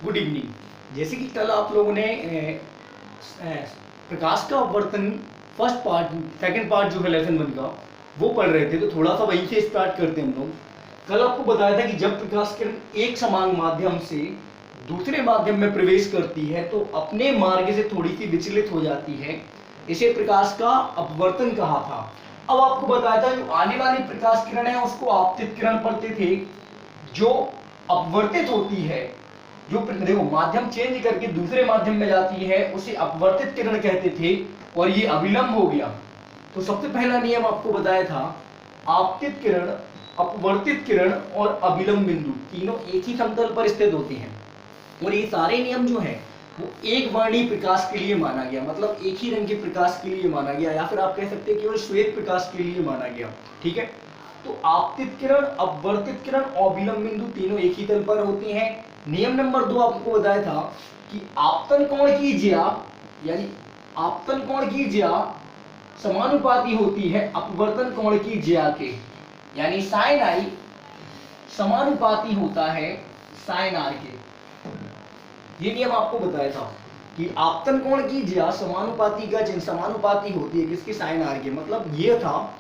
Good evening. जैसे कि कल आप लोगों ने प्रकाश का अपवर्तन फर्स्ट पार्ट सेकंड पार्ट जो है लेसन 1 का वो पढ़ रहे थे, तो थोड़ा सा वहीं से स्टार्ट करते हैं हम लोग। कल आपको बताया था कि जब प्रकाश किरण एक समान माध्यम से दूसरे माध्यम में प्रवेश करती है तो अपने मार्ग से थोड़ी सी विचलित हो जाती है, इसे प्रकाश का अपवर्तन कहा था। अब आपको बताया था जो आने वाली प्रकाश किरण है उसको आपतित किरण पढ़ते थे, जो अपवर्तित होती है, जो देखो माध्यम चेंज करके दूसरे माध्यम में जाती है उसे अपवर्तित किरण कहते थे, और ये अविलंब हो गया। तो सबसे पहला नियम आपको बताया था, आपतित किरण, अपवर्तित किरण और अविलंब बिंदु तीनों एक ही समतल पर स्थित होते हैं, और ये सारे नियम जो है वो एक वर्णीय प्रकाश के लिए माना गया, मतलब एक ही रंग के प्रकाश के लिए माना गया, या फिर आप कह सकते हैं केवल श्वेत प्रकाश के लिए माना गया। ठीक है, तो आपतित किरण, अपवर्तित किरण और अविलंब बिंदु तीनों एक ही तल पर होती हैं। नियम नंबर 2 आपको बताया था कि आपतन कोण की ज्या, यानी आपतन कोण की ज्या समानुपाती होती है अपवर्तन कोण की ज्या के, यानी साइन आई समानुपाती होता है साइन आर के। ये नियम आपको बताया था कि आपतन कोण की ज्या समानुपाती का चिन्ह समानुपाती होती है किसके, साइन आर के। मतलब ये था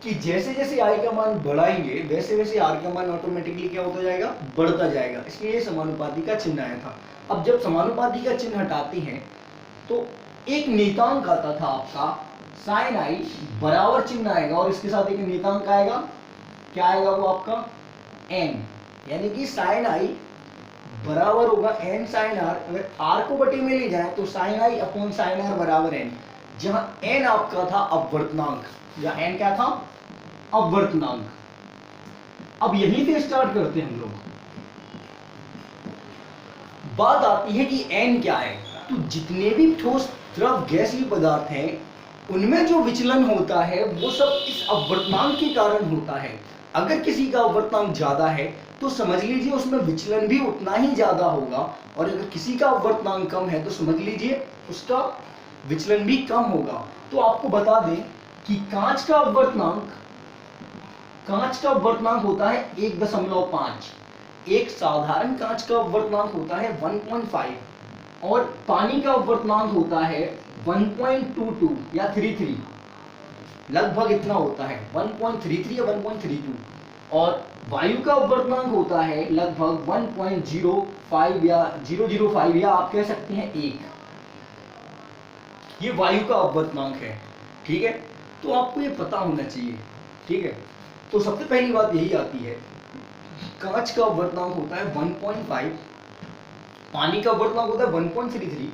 कि जैसे जैसे आई का मान बढ़ाएंगे वैसे वैसे आर का मान ऑटोमेटिकली क्या होता जाएगा, बढ़ता जाएगा, इसलिए समानुपाती का चिन्ह आया था। अब जब समानुपाती का चिन्ह हटाते हैं तो एक नियतांक आता था आपका साइन आई बराबर चिन्ह आएगा, और इसके साथ एक नियतांक आएगा, क्या आएगा वो आपका एन, यानी कि साइन आई बराबर होगा एन साइन आर। अगर आर को बटे में ले जाए तो sine i upon sine r बराबर एन, जहां एन आपका था अपवर्तनांक, या एन क्या था, अपवर्तनांक। अब यहीं से स्टार्ट करते हैं हम लोग। बात आती है कि एन क्या है। तो जितने भी ठोस द्रव गैसीय पदार्थ हैं उनमें जो विचलन होता है वो सब इस अपवर्तनांक के कारण होता है। अगर किसी का अपवर्तनांक ज्यादा है तो समझ लीजिए उसमें विचलन भी उतना ही ज्यादा होगा, और अगर किसी का अपवर्तनांक कम है तो समझ लीजिए उसका विचलन भी कम होगा। तो आपको बता दें कि कांच का अपवर्तनांक होता है 1.5, एक साधारण कांच का अपवर्तनांक होता है 1.5, और पानी का अपवर्तनांक होता है 1.22 या 33, लगभग इतना होता है 1.33 या 1.32, और वायु का अपवर्तनांक होता है लगभग 1.05 या 005, या आप कह सकते हैं 1। ये वायु का अपवर्तनांक है। ठीक है, तो आपको ये पता होना चाहिए। ठीक है, तो सबसे पहली बात यही आती है, कांच का अपवर्तनांक होता है 1.5, पानी का अपवर्तनांक होता है 1.33,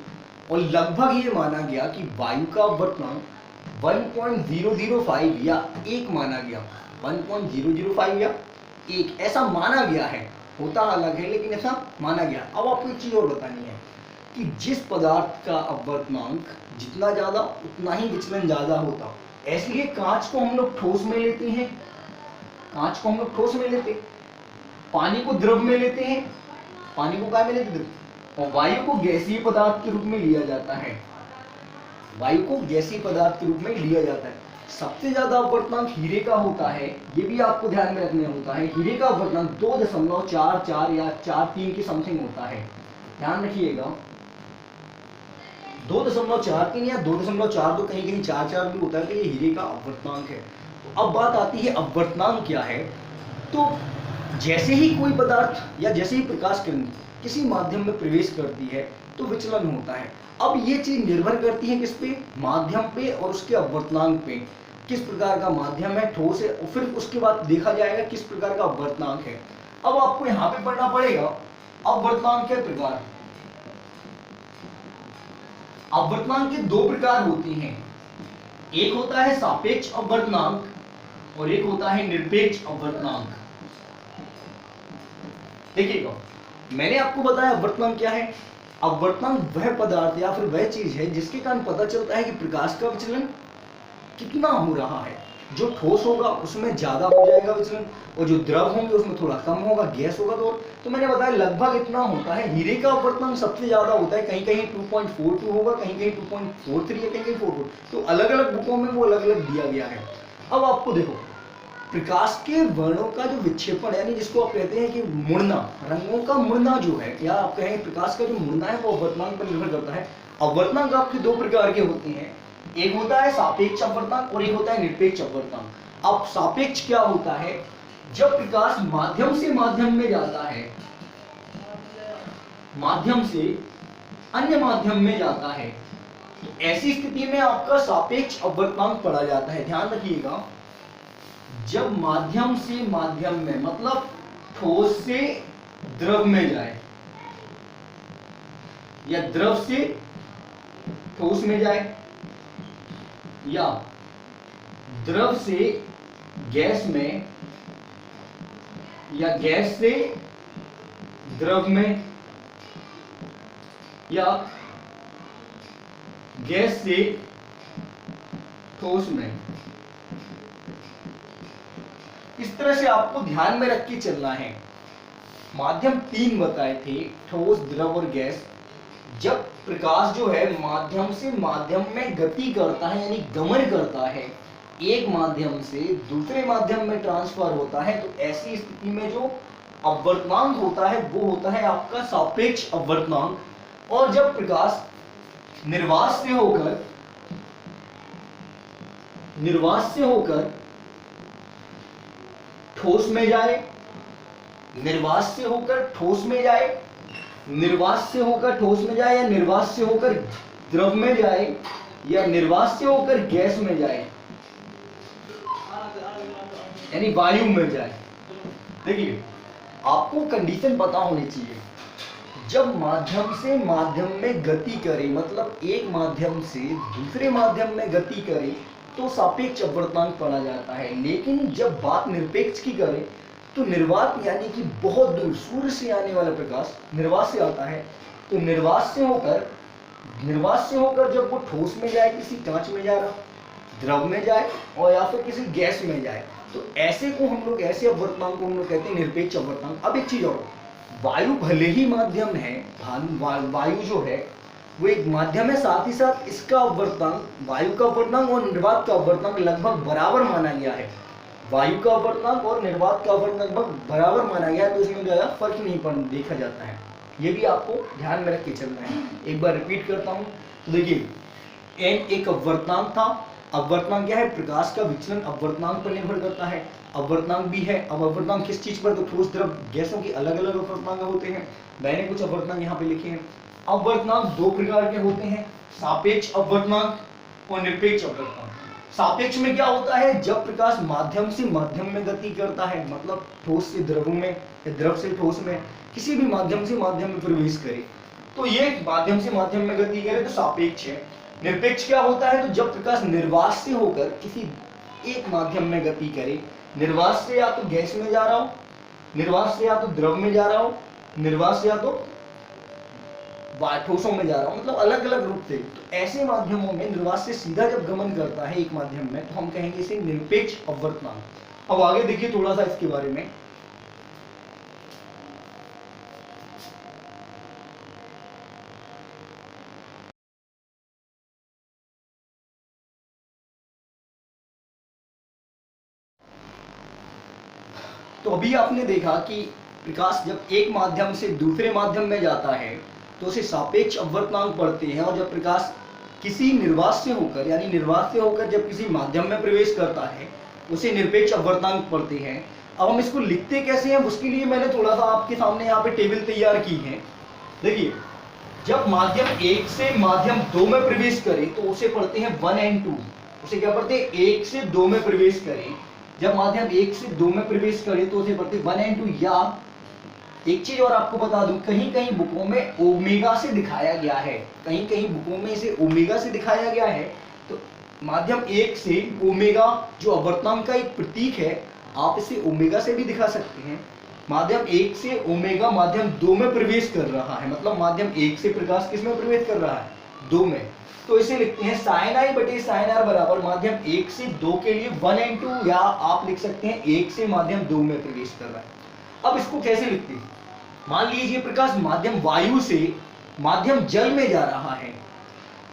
और लगभग ये माना गया कि वायु का अपवर्तनांक 1.005 या 1 माना गया, 1.005 या 1 ऐसा माना गया है, होता अलग है लेकिन ऐसा माना गया। अब आपको एक चीज और बतानी है कि जिस पदार्थ का अपवर्तनांक जितना ज्यादा उतना ही विचलन ज्यादा होता, इसलिए कांच को हम लोग ठोस में लेते हैं, पानी को द्रव में लेते हैं, पानी को क्या में लेते हैं, और वायु को गैसीय पदार्थ के रूप में लिया जाता है, सबसे ज्यादा अपवर्तनांक हीरे का होता है, ये भी आपको ध्यान में रखना होता है। हीरे का अपवर्तनांक 2.44 या 43 के समथिंग होता है, ध्यान रखिएगा, 2.43 या 2.4, तो कहीं कहीं 4 भी होता है, तो ये हीरे का अपवर्तनांक है। तो अब बात आती है अपवर्तनांक क्या है। तो जैसे ही कोई पदार्थ या जैसे ही प्रकाश किरण किसी माध्यम में प्रवेश करती है तो विचलन होता है। अब ये चीज निर्भर करती है किस पे, माध्यम पे और उसके अपवर्तनांक पे, किस प्रकार का माध्यम है, ठोस है, और फिर उसके बाद देखा जाएगा किस प्रकार का अपवर्तनांक है। अब आपको यहाँ पे पढ़ना पड़ेगा अपवर्तनांक के प्रकार। अपवर्तनांक के 2 प्रकार होते हैं, एक होता है सापेक्ष अपवर्तनांक और एक होता है निरपेक्ष अपवर्तनांक। देखिएगा, मैंने आपको बताया अपवर्तनांक क्या है। अपवर्तनांक वह पदार्थ या फिर वह चीज है जिसके कारण पता चलता है कि प्रकाश का विचलन कितना हो रहा है। जो ठोस होगा उसमें ज्यादा हो जाएगा विचलन, और जो द्रव होंगे उसमें थोड़ा कम होगा, गैस होगा तो मैंने बताया लगभग इतना होता है। हीरे का अपवर्तनांक सबसे ज्यादा होता है, कहीं कहीं 2.42 होगा, कहीं कहीं 2.43 या कहीं कहीं 44, तो अलग अलग बुकों में वो अलग अलग दिया गया है। अब आपको देखो प्रकाश के वर्णों का जो विक्षेपण यानी जिसको आप कहते हैं कि मुड़ना, रंगों का मुड़ना जो है, या आप कहें प्रकाश का जो मुड़ना है वो अपवर्तनांक पर निर्भर करता है। अपवर्तनांक आपके दो प्रकार के होते हैं, एक होता है सापेक्ष अपवर्तनांक और एक होता है निरपेक्ष अपवर्तनांक। अब सापेक्ष क्या होता है, जब प्रकाश माध्यम से माध्यम में जाता है, माध्यम से अन्य माध्यम में जाता है, तो ऐसी स्थिति में आपका सापेक्ष अपवर्तनांक पढ़ा जाता है। ध्यान रखिएगा, जब माध्यम से माध्यम में मतलब ठोस से द्रव में जाए या द्रव से ठोस में जाए या द्रव से गैस में या गैस से द्रव में या गैस से ठोस में, इस तरह से आपको ध्यान में रख के चलना है। माध्यम तीन बताए थे, ठोस, द्रव और गैस। जब प्रकाश जो है माध्यम से माध्यम में गति करता है यानी गमन करता है, एक माध्यम से दूसरे माध्यम में ट्रांसफर होता है, तो ऐसी स्थिति में जो अपवर्तनांक होता है वो होता है आपका सापेक्ष अपवर्तनांक। और जब प्रकाश निर्वात से होकर ठोस में जाए, निर्वात से होकर ठोस में जाए, निर्वात से होकर ठोस में जाए या निर्वात से होकर द्रव में जाए या निर्वात से होकर गैस में जाए यानी वायु में जाए। देखिए, आपको कंडीशन पता होनी चाहिए, जब माध्यम से माध्यम में गति करे मतलब एक माध्यम से दूसरे माध्यम में गति करे तो सापेक्ष अपवर्तनांक पढ़ा जाता है। लेकिन जब बात निरपेक्ष की करें तो निर्वात यानी कि बहुत दूर सूर्य से आने वाला प्रकाश निर्वात से आता है, तो निर्वात से होकर जब वो ठोस में जाए, किसी कांच में जाए, द्रव में जाए और या फिर किसी गैस में जाए, तो ऐसे अपवर्तनांक को हम लोग कहते हैं निरपेक्ष अपवर्तनांक। अब एक चीज और, वायु भले ही माध्यम है, वायु जो है वो एक माध्यम है, साथ ही साथ इसका अपवर्तनांक, वायु का अपवर्तनांक और निर्वात का अपवर्तनांक लगभग बराबर माना गया है। वायु का अपवर्तनांक और निर्वात का अपवर्तनांक लगभग बराबर माना गया है, तो इसमें ज्यादा फर्क नहीं देखा जाता है। ये भी आपको ध्यान में रख के चलना है। एक बार रिपीट करता हूँ, तो देखिए, एन एक अपवर्तनांक था। अपवर्तनांक क्या है, प्रकाश का विचलन अपवर्तनांक पर निर्भर करता है। अपवर्तनांक भी है। अब अपवर्तनांक किस चीज पर, तो ठोस, द्रव, गैसों की अलग अलग अपवर्तनांक होते हैं। मैंने कुछ अपवर्तनांक यहाँ पे लिखे हैं। अपवर्तनांक दो प्रकार के होते हैं, सापेक्ष अपवर्तनांक और निरपेक्ष अपवर्तनांक। सापेक्ष में क्या होता है, जब प्रकाश माध्यम से माध्यम में गति करता है, मतलब ठोस से द्रव में या द्रव से ठोस में, किसी भी माध्यम से माध्यम में प्रवेश करे, तो ये माध्यम से माध्यम में गति करे तो सापेक्ष है। निरपेक्ष क्या होता है, तो जब प्रकाश निर्वात से होकर किसी एक माध्यम में गति करे, निर्वात से या तो गैस में जा रहा हो, निर्वात से या तो द्रव में जा रहा हो, निर्वात से या तो ठोसों में जा रहा हूं, मतलब अलग अलग रूप से, तो ऐसे माध्यमों में निर्वात से सीधा जब गमन करता है एक माध्यम में, तो हम कहेंगे इसे निरपेक्ष अपवर्तनांक। अब आगे देखिए थोड़ा सा इसके बारे में। तो अभी आपने देखा कि प्रकाश जब एक माध्यम से दूसरे माध्यम में जाता है तो उसे सापेक्ष अपवर्तनांक पढ़ते हैं, और जब प्रकाश किसी निर्वात से होकर यानी निर्वात से होकर जब किसी माध्यम में प्रवेश करता है उसे निरपेक्ष अपवर्तनांक पढ़ते हैं। अब हम इसको लिखते कैसे हैं, उसके लिए मैंने थोड़ा सा आपके सामने यहाँ पे टेबल तैयार की है। देखिए, जब माध्यम एक से माध्यम दो में प्रवेश करे तो उसे पढ़ते हैं 1 and 2। उसे क्या पढ़ते हैं, एक से दो में प्रवेश करे। जब माध्यम एक से दो में प्रवेश करे तो उसे पढ़ते 1 and 2। या एक चीज और आपको बता दूं, कहीं कहीं बुकों में ओमेगा से दिखाया गया है, कहीं कहीं बुकों में इसे ओमेगा से दिखाया गया है, तो माध्यम एक से ओमेगा जो अपवर्तनांक का एक प्रतीक है, आप इसे ओमेगा से भी दिखा सकते हैं। माध्यम एक से ओमेगा माध्यम दो में प्रवेश कर रहा है, मतलब माध्यम एक से प्रकाश किस में प्रवेश कर रहा है, दो में, तो इसे लिखते हैं sin i बटे sin r बराबर माध्यम एक से दो के लिए 1 and 2, या आप लिख सकते हैं एक से माध्यम दो में प्रवेश कर रहा है। अब इसको कैसे लिखते हैं, मान लीजिए प्रकाश माध्यम वायु से माध्यम जल में जा रहा है,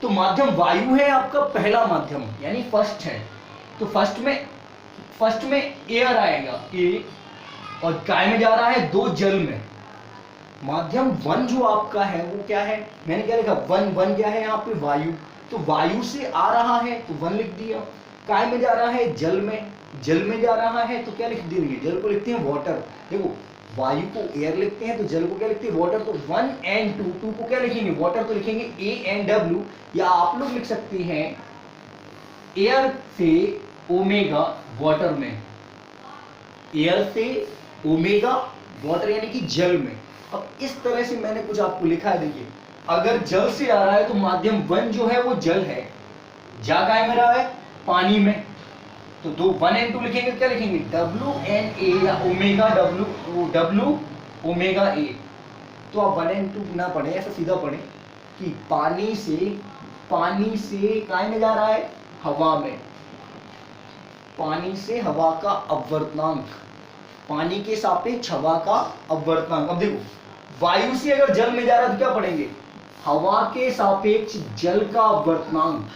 तो माध्यम वायु है आपका पहला माध्यम यानी फर्स्ट है, तो फर्स्ट में एयर आएगा ए, और काय में जा रहा है 2 जल में। माध्यम 1 जो आपका है वो क्या है, मैंने क्या लिखा 1 क्या है यहाँ पे वायु, तो वायु से आ रहा है तो 1 लिख दिया। काय में जा रहा है जल में, जल में जा रहा है तो क्या लिख देंगे, जल को लिखते हैं वाटर। देखो वायु को एयर लिखते हैं तो जल को क्या लिखते हैं वाटर, तो 1 एंड 2 को क्या लिखेंगे वाटर, तो लिखेंगे ए एन डब्ल्यू, या आप लोग लिख सकते हैं एयर से ओमेगा वाटर में, एयर से ओमेगा वाटर यानी कि जल में। अब इस तरह से मैंने कुछ आपको लिखा है, देखिए अगर जल से आ रहा है तो माध्यम 1 जो है वो जल है, जा काय में रहा है पानी में, तो 1 एंड 2 लिखेंगे, क्या लिखेंगे डब्ल्यू एन ए या ओमेगा डब्ल्यू ओमेगा ए। तो आप 1 एंड 2 ना पढ़े, ऐसा सीधा पढ़े कि पानी से काय में जा रहा है हवा में, पानी से हवा का अपवर्तनांक, पानी के सापेक्ष हवा का अपवर्तनांक। अब देखो वायु से अगर जल में जा रहा है तो क्या पढ़ेंगे, हवा के सापेक्ष जल का अपवर्तनांक,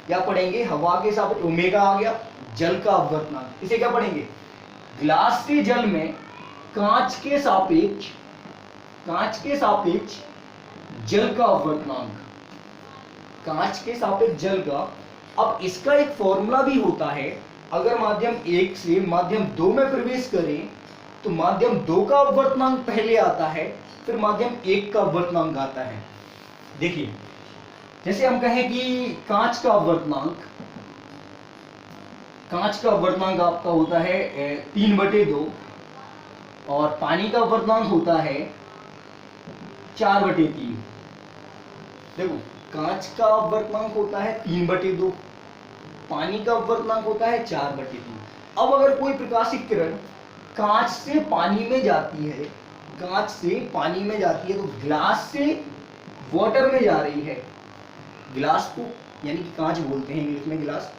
क्या पढ़ेंगे हवा के सापेक्ष ओमेगा आ गया जल का अपवर्तनांक। इसे क्या पढ़ेंगे, ग्लास से जल में कांच के सापेक्ष जल का अपवर्तनांक, कांच के सापेक्ष जल का। अब इसका एक फॉर्मूला भी होता है, अगर माध्यम 1 से माध्यम 2 में प्रवेश करें तो माध्यम 2 का अपवर्तनांक पहले आता है, फिर माध्यम 1 का अपवर्तनांक आता है। देखिए जैसे हम कहें कि कांच का अपवर्तनांक आपका होता है 3/2 और पानी का अपवर्तनांक होता है 4/3। देखो कांच का अपवर्तनांक होता है 3/2, पानी का अपवर्तनांक होता है 4/3। अब अगर कोई प्रकाशित किरण कांच से पानी में जाती है, तो ग्लास से वाटर में जा रही है, ग्लास को यानी कि कांच बोलते हैं इंग्लिश में ग्लास,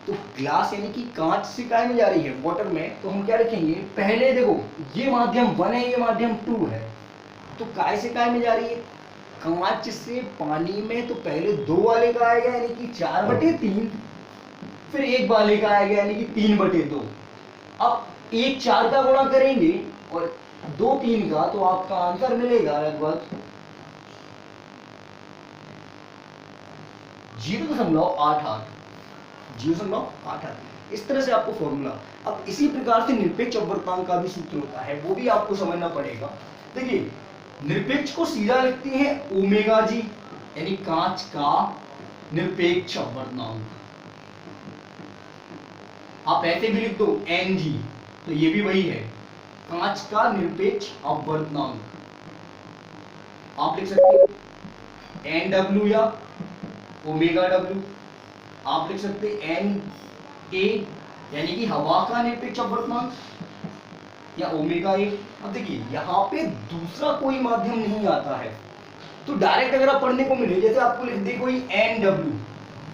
तो ग्लास यानी कि कांच से काय में जा रही है वाटर में, तो हम क्या लिखेंगे, पहले देखो ये माध्यम 1 है, ये माध्यम 2 है, तो काय से काय में जा रही है, कांच से पानी में, तो पहले 2 वाले का आएगा यानी कि 4/3, फिर 1 वाले का आएगा यानी कि 3/2। अब 1 4 का गुणा करेंगे और 2 3 का, तो आपका आंसर मिलेगा लगभग 0.88। इस तरह से आपको फॉर्मूला। अब इसी प्रकार से निरपेक्ष अपवर्तनांक का भी सूत्र होता है, वो भी आपको समझना पड़ेगा। देखिए निरपेक्ष को सीधा लिखते हैं ओमेगा जी, यानी कांच का निरपेक्ष अपवर्तनांक। आप ऐसे भी लिख दो एन जी, तो ये भी वही है, कांच का निरपेक्ष अपवर्तनांक। आप लिख सकते हैं एन डब्ल्यू या ओमेगा डब्ल्यू, आप लिख सकते हैं एन ए यानी कि हवा का निरपेक्ष अपवर्तनांक, या ओमेगा ए। अब देखिए यहाँ पे दूसरा कोई माध्यम नहीं आता है, तो डायरेक्ट अगर आप पढ़ने को मिले, जैसे आपको लिख दे कोई एन डब्ल्यू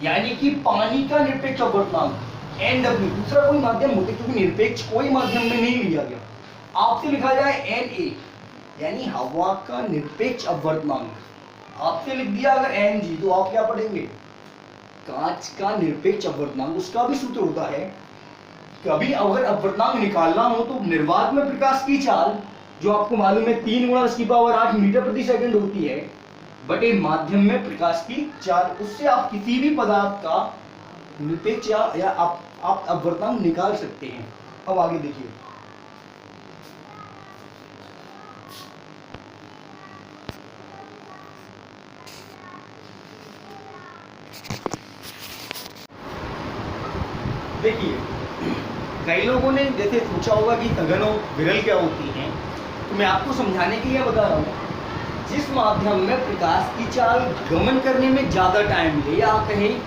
यानी कि पानी का निरपेक्ष अपवर्तनांक, एन डब्ल्यू दूसरा कोई माध्यम होते, क्योंकि निरपेक्ष कोई माध्यम में नहीं लिया गया। आपसे लिखा जाए एन ए यानी हवा का निरपेक्ष अपवर्तनांक, आपसे लिख दिया अगर एन जी, तो आप क्या पढ़ेंगे, कांच का निरपेक्ष अपवर्तनांक। उसका भी सूत्र होता है, कभी अगर अपवर्तनांक निकालना हो तो निर्वात में प्रकाश की चाल, जो आपको मालूम है 3 × 10⁸ मीटर प्रति सेकंड होती है, बटे माध्यम में प्रकाश की चाल, उससे आप किसी भी पदार्थ का निरपेक्ष या आप अपवर्तनांक निकाल सकते हैं। अब आगे देखिए, कई लोगों ने जैसे पूछा होगा कि सघन और विरल क्या होती हैं, तो मैं आपको समझाने के लिए बता रहा हूँ। जिस माध्यम में प्रकाश की चाल गमन करने में ज़्यादा टाइम ले, या कहें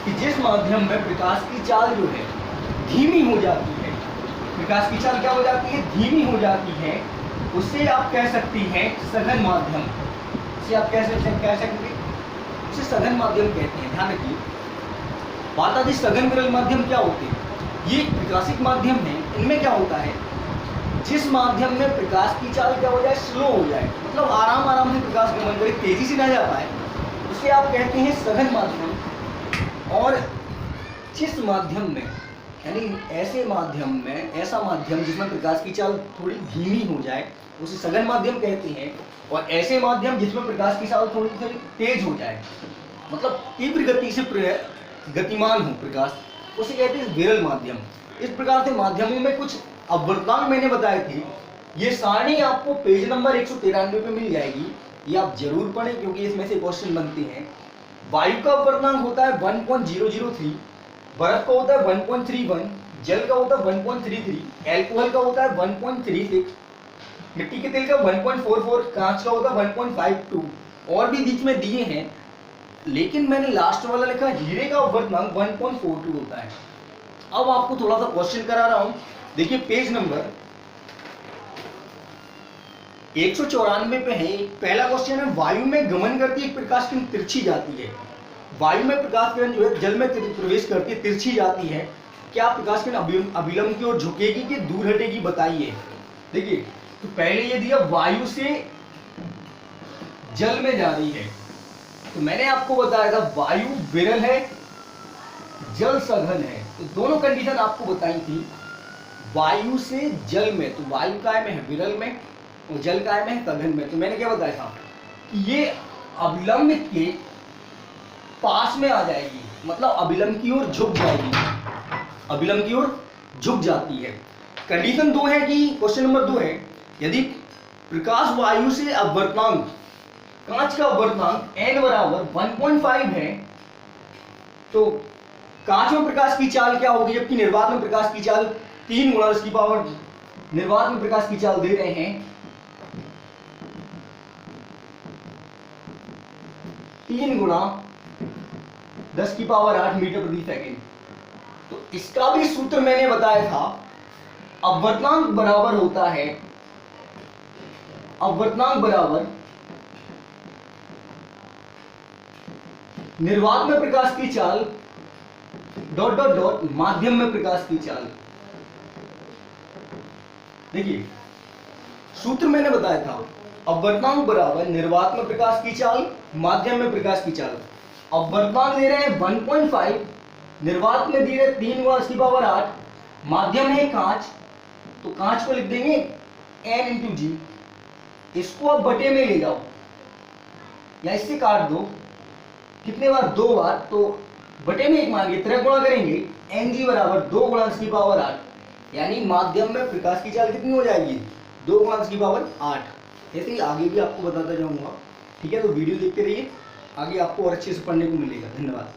कि जिस माध्यम में प्रकाश की चाल जो है धीमी हो जाती है, प्रकाश की चाल क्या हो जाती है, धीमी हो जाती है, उसे आप कह सकती हैं सघन माध्यम। उसे आप कह सकते उसे सघन माध्यम कहते हैं। ध्यान रखिए, बात आती सघन विरल माध्यम क्या होते हैं। ये प्रकाशिक माध्यम है, इनमें क्या होता है, जिस माध्यम में प्रकाश की चाल क्या हो जाए, स्लो हो जाए, मतलब आराम से प्रकाश गमन करे, तेजी से ना जा पाए, उसे आप कहते हैं सघन माध्यम। और जिस माध्यम में यानी ऐसे माध्यम में, ऐसा माध्यम जिसमें प्रकाश की चाल थोड़ी धीमी हो जाए उसे सघन माध्यम कहते हैं, और ऐसे माध्यम जिसमें प्रकाश की चाल थोड़ी थोड़ी तेज हो जाए, मतलब तीव्र गति से गतिमान हो प्रकाश, उसे कहते हैं विरल माध्यम। इस प्रकार से माध्यमों में कुछ अपवर्तनांक मैंने बताए थे, ये सारणी आपको पेज नंबर 193 पे मिल जाएगी, ये आप जरूर पढ़ें क्योंकि इसमें से क्वेश्चन बनते हैं। वायु का अपवर्तनांक होता है 1.003, बर्फ का होता है 1.31, जल का होता है 1.33, एल्कोहल का होता है 1.36, मिट्टी के तेल का 1.44, कांच का होता है 1.52, और भी बीच में दिए हैं, लेकिन मैंने लास्ट वाला लिखा हीरे का अपवर्तनांक 1.42 होता है। अब आपको थोड़ा सा क्वेश्चन करा रहा हूं, देखिए पेज नंबर 194 पे है। पहला क्वेश्चन है, वायु में गमन करती एक प्रकाश किरण तिरछी जाती है। वायु में प्रकाश किरण जो है जल में प्रवेश करती है, तिरछी जाती है, क्या प्रकाश किरण अभिलंब की ओर झुकेगी कि दूर हटेगी, बताइए। देखिए तो पहले ये दिया वायु से जल में जा रही है, तो मैंने आपको बताया था वायु विरल है, जल सघन है, तो दोनों कंडीशन आपको बताई थी। वायु से जल में, तो वायु काय में है विरल में, और जल काय में है सघन में, तो मैंने क्या बताया था कि ये अभिलंब के पास में आ जाएगी, मतलब अभिलंब की ओर झुक जाएगी, अभिलंब की ओर झुक जाती है। कंडीशन 2 है कि क्वेश्चन नंबर 2 है, यदि प्रकाश वायु से अपवर्तनांक, कांच का अपवर्तनांक n बराबर 1.5 है, तो कांच में प्रकाश की चाल क्या होगी, जबकि निर्वात में प्रकाश की चाल 3 गुणा 10 की पावर, निर्वात में प्रकाश की चाल दे रहे हैं 3 गुणा 10 की पावर 8 मीटर प्रति सेकेंड। तो इसका भी सूत्र मैंने बताया था, अपवर्तनांक बराबर होता है, अपवर्तनांक बराबर निर्वात में प्रकाश की चाल डॉट डॉट डॉट माध्यम में प्रकाश की चाल। देखिए सूत्र मैंने बताया था, अपवर्तनांक बराबर निर्वात में प्रकाश की चाल माध्यम में प्रकाश की चाल। अपवर्तनांक दे रहे हैं 1.5, निर्वात में दे रहे 3 गुणा 10 की पावर 8, माध्यम है कांच, तो कांच को लिख देंगे n इंटू जी, इसको आप बटे में ले जाओ या इससे काट दो, कितने बार 2 बार, तो बटे में 1 मान के तरह गुणा करेंगे, एन जी बराबर 2 गुणा 10 की पावर 8, यानी माध्यम में प्रकाश की चाल कितनी हो जाएगी 2 गुणा 10 की पावर 8। ऐसे ही आगे भी आपको बताता जाऊंगा, ठीक है। तो वीडियो देखते रहिए, आगे आपको और अच्छे से पढ़ने को मिलेगा। धन्यवाद।